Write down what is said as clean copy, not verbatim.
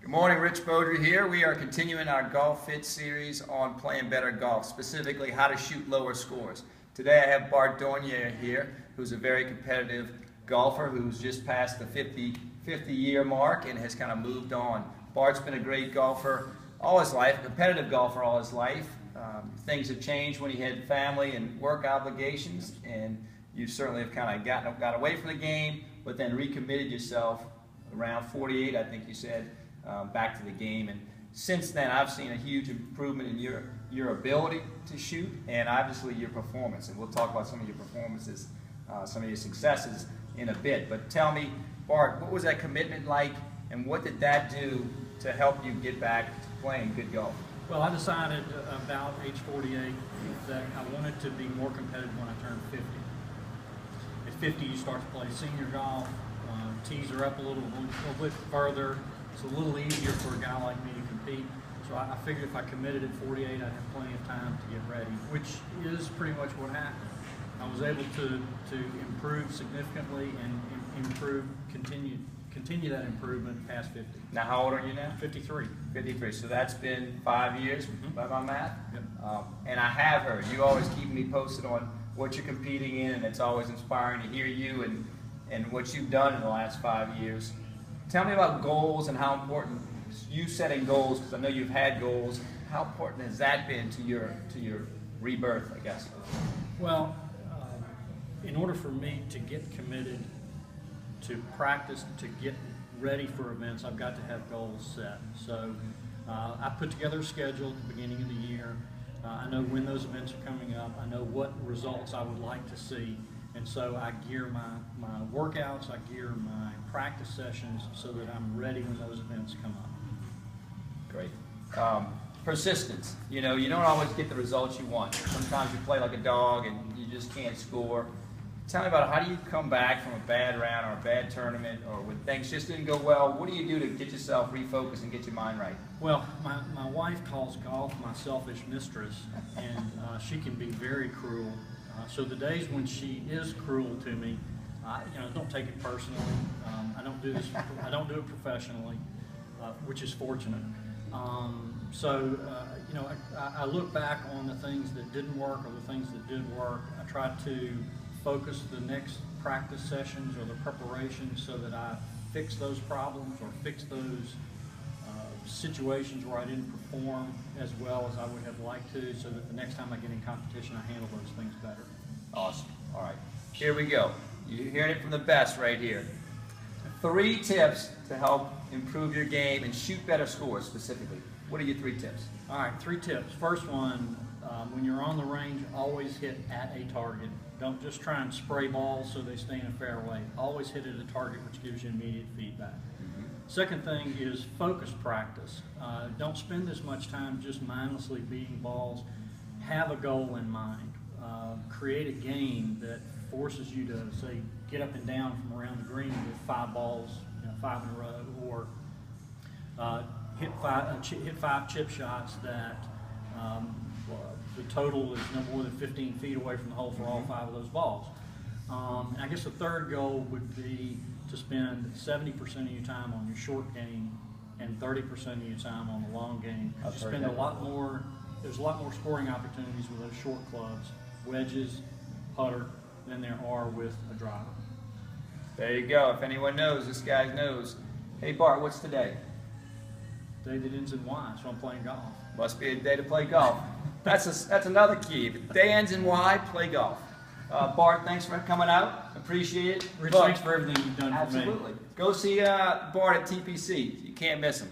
Good morning, Rich Beaudry here. We are continuing our Golf Fit series on playing better golf, specifically how to shoot lower scores. Today I have Bart Dornier here, who's a very competitive golfer who's just passed the 50-year mark and has kind of moved on. Bart's been a great golfer all his life, a competitive golfer all his life. Things have changed when he had family and work obligations, and you certainly have kind of got away from the game, but then recommitted yourself around 48, I think you said, back to the game. And since then, I've seen a huge improvement in your ability to shoot and obviously your performance. And we'll talk about some of your performances, some of your successes in a bit. But tell me, Bart, what was that commitment like, and what did that do to help you get back to playing good golf? Well, I decided about age 48 that I wanted to be more competitive when I turned 50. At 50, you start to play senior golf. Tees are up a little bit further. It's a little easier for a guy like me to compete. So I figured if I committed at 48, I'd have plenty of time to get ready, which is pretty much what happened. I was able to improve significantly and continue that improvement past 50. Now, how old are you now? 53. 53. So that's been 5 years by my math. Yep. And I have heard you always keep me posted on what you're competing in, and it's always inspiring to hear you and what you've done in the last 5 years. Tell me about goals and how important you setting goals, because I know you've had goals. How important has that been to your rebirth, I guess? Well, in order for me to get committed, to practice, to get ready for events, I've got to have goals set. So I put together a schedule at the beginning of the year. I know when those events are coming up. I know what results I would like to see. And so I gear my workouts, I gear my practice sessions so that I'm ready when those events come up. Great. Persistence. You know, you don't always get the results you want. Sometimes you play like a dog and you just can't score. Tell me about how do you come back from a bad round or a bad tournament, or when things just didn't go well? What do you do to get yourself refocused and get your mind right? Well, my wife calls golf my selfish mistress, and she can be very cruel. So the days when she is cruel to me, don't take it personally. I don't do this. I don't do it professionally, which is fortunate. I look back on the things that didn't work or the things that did work. I try to focus the next practice sessions or the preparation so that I fix those problems or fix those situations where I didn't perform as well as I would have liked to, so that the next time I get in competition, I handle those things better. Awesome. All right. Here we go. You're hearing it from the best right here. 3 tips to help improve your game and shoot better scores specifically. What are your 3 tips? All right, 3 tips. First one, when you're on the range, always hit at a target. Don't just try and spray balls so they stay in a fairway. Always hit at a target, which gives you immediate feedback. Second thing is focus practice. Don't spend as much time just mindlessly beating balls. Have a goal in mind. Create a game that forces you to, say, get up and down from around the green with 5 balls, 5 in a row, or hit 5 chip shots that the total is no more than 15 feet away from the hole for all 5 of those balls. And I guess the third goal would be to spend 70% of your time on your short game and 30% of your time on the long game. There's a lot more scoring opportunities with those short clubs, wedges, putter, than there are with a driver. There you go. If anyone knows, this guy knows. Hey Bart, what's today? Day that ends in Y, so I'm playing golf. Must be a day to play golf. That's another key. If the day ends in Y, play golf. Bart, thanks for coming out. Appreciate it. Rich, thanks for everything you've done for me. Absolutely. Go see Bart at TPC. You can't miss him.